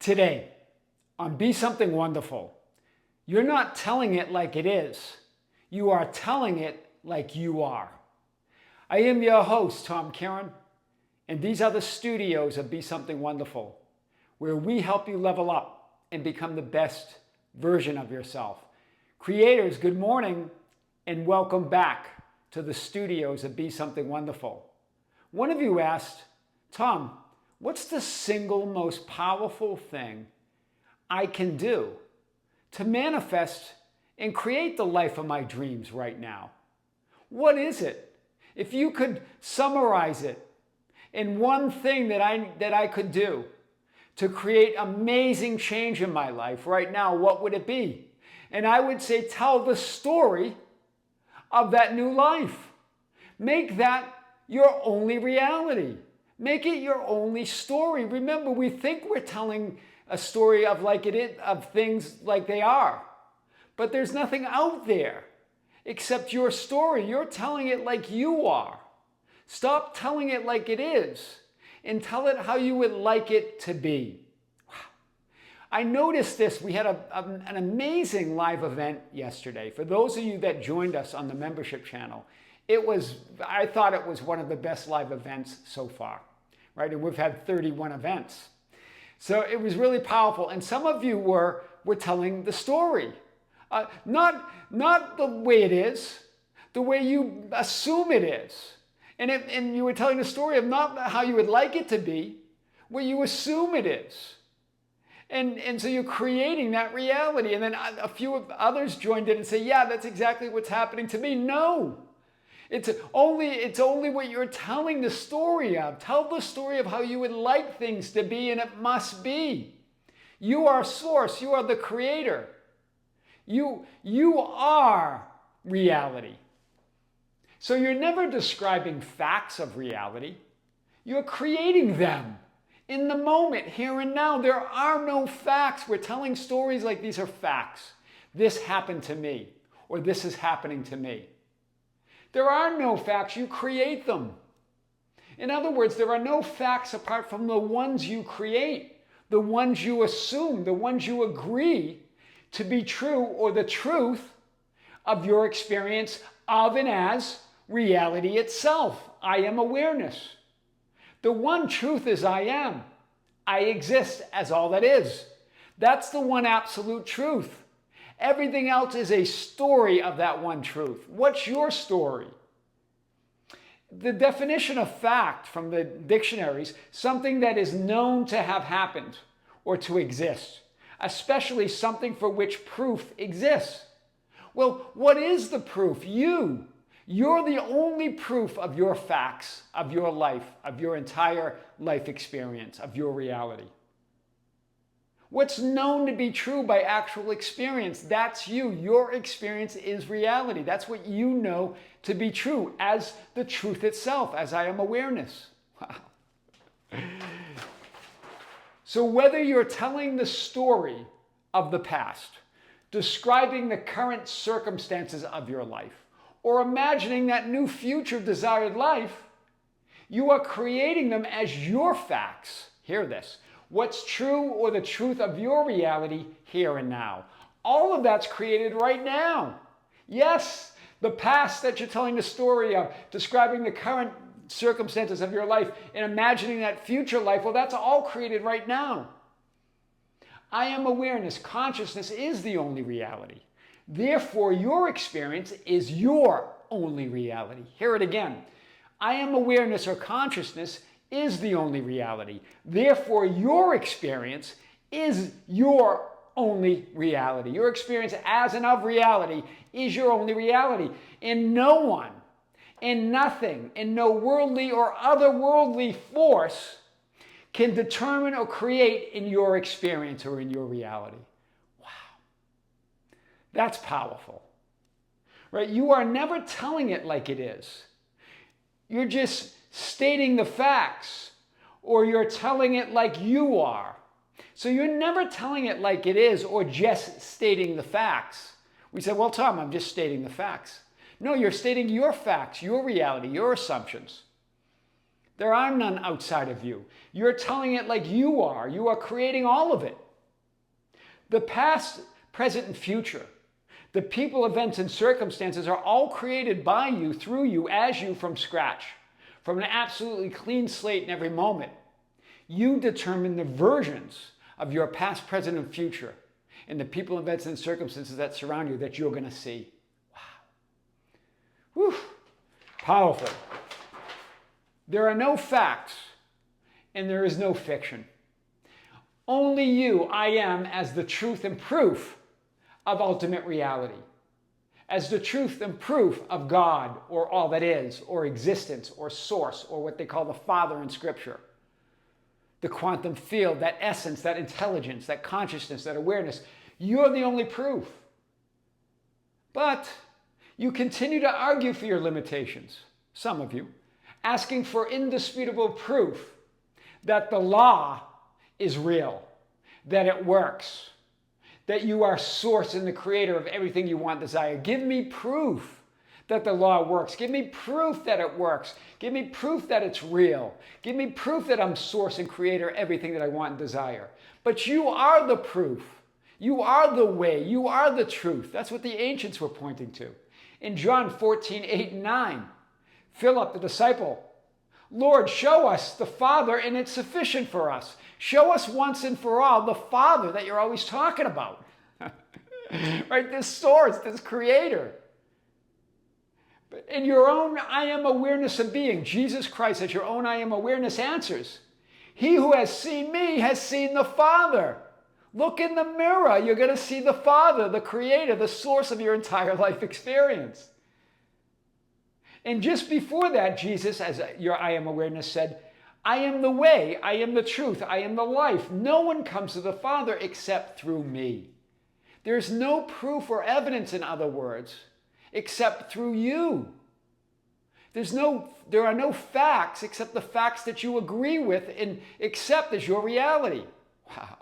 Today, on Be Something Wonderful, you're not telling it like it is. You are telling it like you are. I am your host, Tom Kearin, and these are the studios of Be Something Wonderful, where we help you level up and become the best version of yourself. Creators, good morning and welcome back to the studios of Be Something Wonderful. One of you asked, Tom, what's the single most powerful thing I can do to manifest and create the life of my dreams right now? What is it? If you could summarize it in one thing that I could do to create amazing change in my life right now, what would it be? And I would say, tell the story of that new life. Make that your only reality. Make it your only story. Remember, we think we're telling a story of things like they are, but there's nothing out there except your story. You're telling it like you are. Stop telling it like it is and tell it how you would like it to be. Wow. I noticed this. We had an amazing live event yesterday. For those of you that joined us on the membership channel, I thought it was one of the best live events so far, right? And we've had 31 events. So it was really powerful. And some of you were telling the story. Not the way it is, the way you assume it is. And you were telling the story of not how you would like it to be, what you assume it is. And so you're creating that reality. And then a few of others joined in and say, yeah, that's exactly what's happening to me. No. It's only what you're telling the story of. Tell the story of how you would like things to be, and it must be. You are source. You are the creator. You are reality. So you're never describing facts of reality. You're creating them in the moment, here and now. There are no facts. We're telling stories like these are facts. This happened to me, or this is happening to me. There are no facts. You create them. In other words, there are no facts apart from the ones you create, the ones you assume, the ones you agree to be true, or the truth of your experience of and as reality itself. I am awareness. The one truth is I am. I exist as all that is. That's the one absolute truth. Everything else is a story of that one truth. What's your story? The definition of fact from the dictionaries, something that is known to have happened or to exist, especially something for which proof exists. Well, what is the proof? You're the only proof of your facts, of your life, of your entire life experience, of your reality. What's known to be true by actual experience, that's you. Your experience is reality. That's what you know to be true as the truth itself, as I am awareness. Wow. So whether you're telling the story of the past, describing the current circumstances of your life, or imagining that new future desired life, you are creating them as your facts. Hear this. What's true or the truth of your reality here and now. All of that's created right now. Yes, the past that you're telling the story of, describing the current circumstances of your life and imagining that future life, well, that's all created right now. I am awareness. Consciousness is the only reality. Therefore, your experience is your only reality. Hear it again. I am awareness or consciousness is the only reality. Therefore, your experience is your only reality. Your experience as and of reality is your only reality. And no one, and nothing, and no worldly or otherworldly force can determine or create in your experience or in your reality. Wow. That's powerful. Right? You are never telling it like it is. You're just stating the facts, or you're telling it like you are. So you're never telling it like it is or just stating the facts. We say, well, Tom, I'm just stating the facts. No, you're stating your facts, your reality, your assumptions. There are none outside of you. You're telling it like you are. You are creating all of it. The past, present, and future, the people, events, and circumstances are all created by you, through you, as you from scratch, from an absolutely clean slate in every moment. You determine the versions of your past, present, and future and the people, events, and circumstances that surround you that you're going to see. Wow. Whew. Powerful. There are no facts and there is no fiction. Only you, I am, as the truth and proof of ultimate reality, as the truth and proof of God, or all that is, or existence, or source, or what they call the Father in Scripture. The quantum field, that essence, that intelligence, that consciousness, that awareness, you're the only proof. But you continue to argue for your limitations, some of you, asking for indisputable proof that the law is real, that it works, that you are source and the creator of everything you want, desire. Give me proof that the law works. Give me proof that it works. Give me proof that it's real. Give me proof that I'm source and creator of everything that I want and desire. But you are the proof. You are the way. You are the truth. That's what the ancients were pointing to. In John 14:8 and 9, Philip, the disciple, Lord, show us the Father and it's sufficient for us. Show us once and for all the Father that you're always talking about. Right? This source, this creator. But in your own I am awareness of being, Jesus Christ as your own I am awareness answers. He who has seen me has seen the Father. Look in the mirror. You're going to see the Father, the creator, the source of your entire life experience. And just before that, Jesus, as your I am awareness said, I am the way, I am the truth, I am the life. No one comes to the Father except through me. There's no proof or evidence, in other words, except through you. There are no facts except the facts that you agree with and accept as your reality. Wow.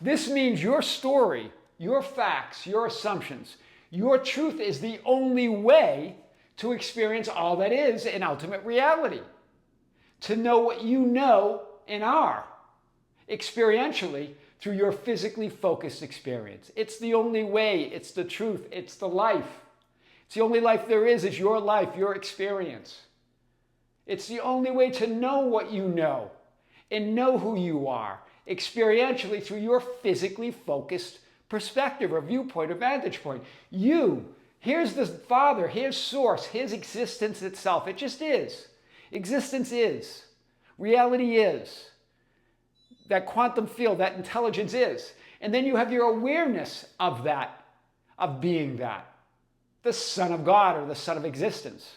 This means your story, your facts, your assumptions, your truth is the only way to experience all that is in ultimate reality. To know what you know and are experientially through your physically focused experience. It's the only way. It's the truth. It's the life. It's the only life there is your life, your experience. It's the only way to know what you know and know who you are experientially through your physically focused perspective or viewpoint or vantage point. Here's the Father, here's source, here's existence itself. It just is. Existence is. Reality is. That quantum field, that intelligence is. And then you have your awareness of that, of being that. The Son of God or the Son of existence.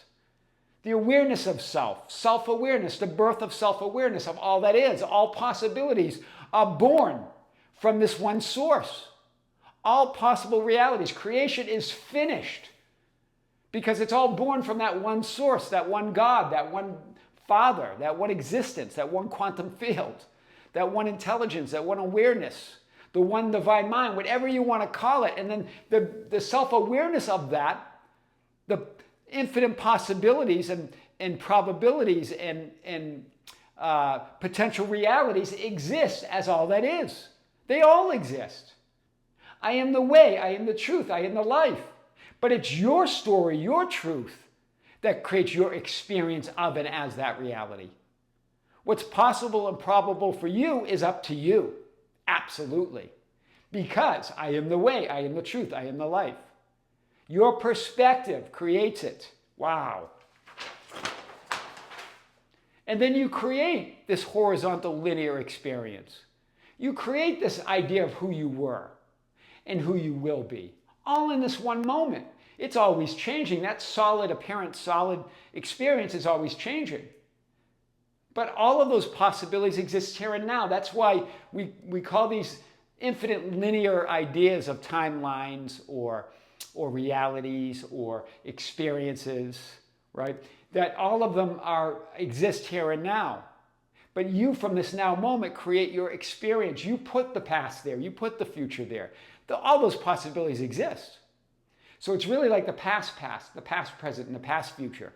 The awareness of self, self-awareness, the birth of self-awareness of all that is. All possibilities are born from this one source. All possible realities. Creation is finished because it's all born from that one source, that one God, that one Father, that one existence, that one quantum field, that one intelligence, that one awareness, the one divine mind, whatever you want to call it. And then the self-awareness of that, the infinite possibilities and probabilities and potential realities exist as all that is. They all exist. I am the way, I am the truth, I am the life. But it's your story, your truth, that creates your experience of and as that reality. What's possible and probable for you is up to you. Absolutely. Because I am the way, I am the truth, I am the life. Your perspective creates it. Wow. And then you create this horizontal linear experience. You create this idea of who you were and who you will be, all in this one moment. It's always changing. That solid, apparent, solid experience is always changing. But all of those possibilities exist here and now. That's why we call these infinite linear ideas of timelines or realities or experiences, right? That all of them exist here and now. But you, from this now moment, create your experience. You put the past there. You put the future there. All those possibilities exist. So it's really like the past, the past present, and the past future.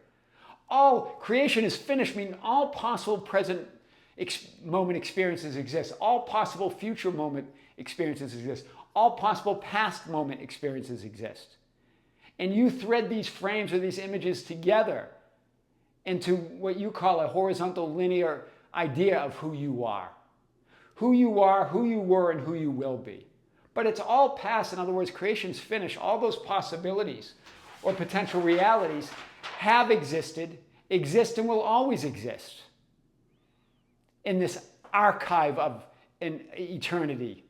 All creation is finished, meaning all possible present moment experiences exist. All possible future moment experiences exist. All possible past moment experiences exist. And you thread these frames or these images together into what you call a horizontal linear idea of who you are. Who you are, who you were, and who you will be. But it's all past. In other words, creation's finished. All those possibilities or potential realities have existed, exist, and will always exist in this archive of an eternity,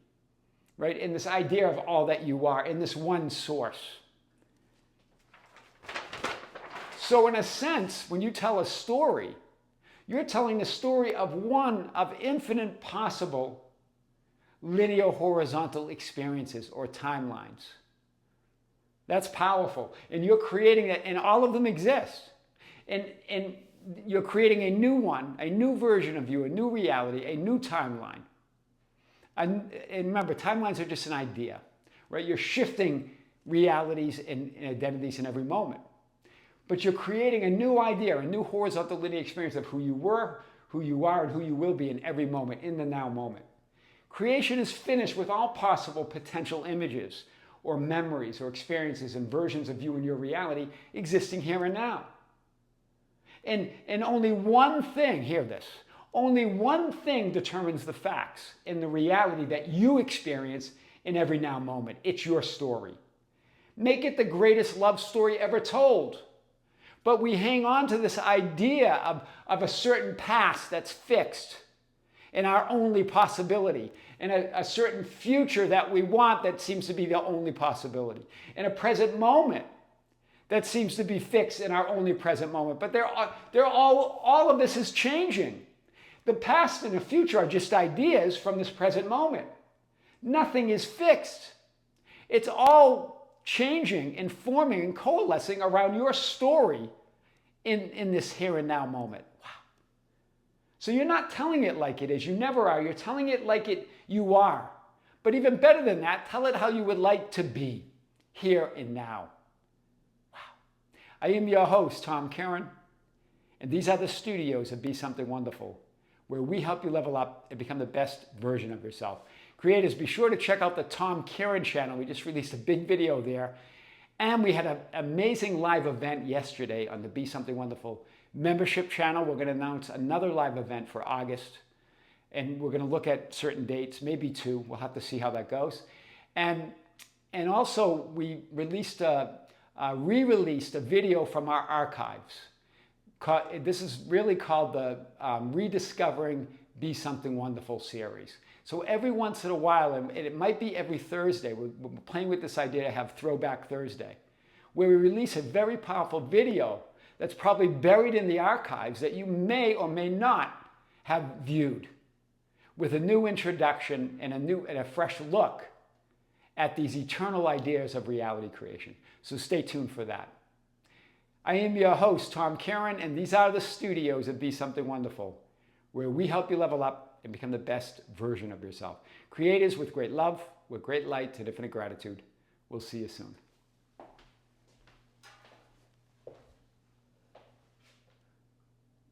right? In this idea of all that you are, in this one source. So in a sense, when you tell a story, you're telling the story of one of infinite possible linear horizontal experiences or timelines. That's powerful. And you're creating it, and all of them exist. And you're creating a new one, a new version of you, a new reality, a new timeline. And remember, timelines are just an idea, right? You're shifting realities and identities in every moment. But you're creating a new idea, a new horizontal linear experience of who you were, who you are, and who you will be in every moment, in the now moment. Creation is finished with all possible potential images or memories or experiences and versions of you and your reality existing here and now. And only one thing, hear this, only one thing determines the facts and the reality that you experience in every now moment. It's your story. Make it the greatest love story ever told. But we hang on to this idea of a certain past that's fixed and our only possibility, and a certain future that we want that seems to be the only possibility, and a present moment that seems to be fixed in our only present moment. But all of this is changing. The past and the future are just ideas from this present moment. Nothing is fixed. It's all changing and forming and coalescing around your story in this here and now moment. Wow. So you're not telling it like it is. You never are. You're telling it like you are. But even better than that, tell it how you would like to be here and now. Wow. I am your host, Tom Kearin, and these are the studios of Be Something Wonderful, where we help you level up and become the best version of yourself. Creators, be sure to check out the Tom Kearin channel. We just released a big video there. And we had an amazing live event yesterday on the Be Something Wonderful membership channel. We're going to announce another live event for August. And we're going to look at certain dates, maybe 2. We'll have to see how that goes. And also, we released re-released a video from our archives. This is really called the Rediscovering Be Something Wonderful series. So every once in a while, and it might be every Thursday, we're playing with this idea to have Throwback Thursday, where we release a very powerful video that's probably buried in the archives that you may or may not have viewed, with a new introduction and a fresh look at these eternal ideas of reality creation. So stay tuned for that. I am your host, Tom Kearin, and these are the studios of Be Something Wonderful, where we help you level up and become the best version of yourself. Creators with great love, with great light and infinite gratitude. We'll see you soon.